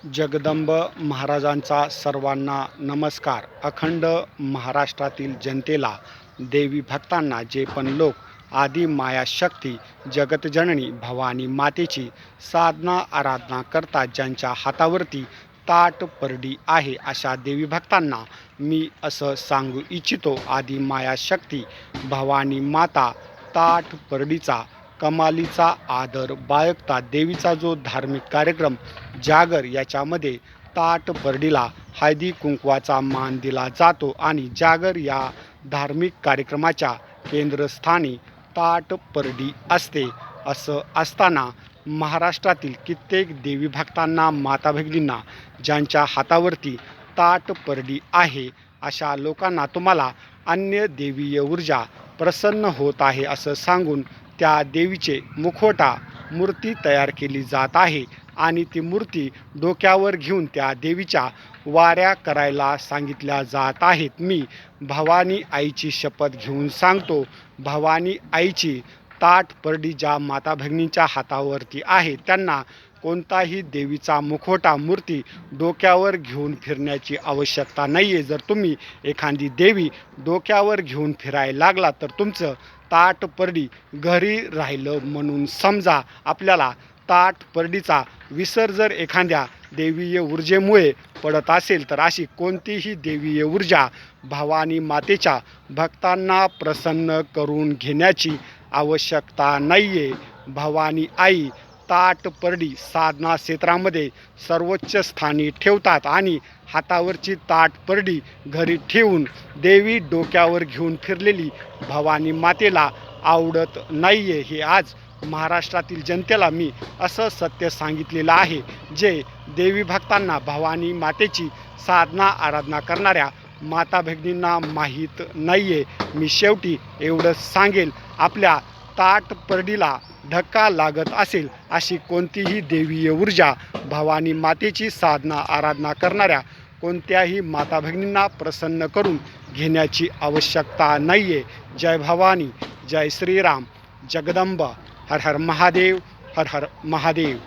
जगदंब महाराजांचा सर्वांना नमस्कार. अखंड महाराष्ट्रातील जनतेला, देवी भक्तांना, जे पण लोक आदि माया शक्ती जगतजननी भवानी मातेची साधना आराधना करतात, ज्यांच्या हातावरती ताट परडी आहे, अशा देवी भक्तांना मी असं सांगू इच्छितो, आदि माया शक्ती भवानी माता ताट परडीचा कमालीचा आदर बाळगतात. देवीचा जो धार्मिक कार्यक्रम जागर, याच्यामध्ये ताट परडीला हळदी कुंकवाचा मान दिला जातो आणि जागर या धार्मिक कार्यक्रमाच्या केंद्रस्थानी ताट परडी असते. असं असताना महाराष्ट्रातील कित्येक देवी भक्तांना, माता भगिनींना, ज्यांच्या हातावरती ताट परडी आहे, अशा लोकांना तुम्हाला अन्य देवीय ऊर्जा प्रसन्न होत आहे असं सांगून त्या देवीचे मुखवटा मूर्ती तयार केली जात आहे आणि ती मूर्ती डोक्यावर घेऊन त्या देवीच्या वाऱ्या करायला सांगितल्या जात आहेत. मी भवानी आईची शपथ घेऊन सांगतो, भवानी आईची ताट परडी ज्या माता भगिनींच्या हातावरती आहे, त्यांना कोणताही देवीचा मुखवटा मूर्ती डोक्यावर घेऊन फिरण्याची आवश्यकता नाही आहे. जर तुम्ही एखादी देवी डोक्यावर घेऊन फिरायला लागला तर तुमचं ताट परडी घरी राहिलं म्हणून समजा. आपल्याला ताट परडीचा विसर जर एखाद्या देवीय ऊर्जेमुळे पडत असेल तर अशी कोणतीही देवीय ऊर्जा भवानी मातेच्या भक्तांना प्रसन्न करून घेण्याची आवश्यकता नाही आहे. भवानी आई ताट परडी साधना क्षेत्रामध्ये सर्वोच्च स्थानी ठेवतात आणि हातावरची ताट परडी घरी ठेवून देवी डोक्यावर घेऊन फिरलेली भवानी मातेला आवडत नाही आहे. हे आज महाराष्ट्रातील जनतेला मी असं सत्य सांगितलेलं आहे, जे देवी भक्तांना, भवानी मातेची साधना आराधना करणाऱ्या माता भगिनींना माहीत नाही आहे. मी शेवटी एवढंच सांगेल, आपल्या ताट परडीला धक्का लागत असेल अशी कोणतीही देवीय ऊर्जा भवानी मातेची साधना आराधना करणाऱ्या कोणत्याही माता भगिनींना प्रसन्न करून घेण्याची आवश्यकता नाही आहे. जय भवानी, जय श्रीराम, जगदंब, हर हर महादेव, हर हर महादेव.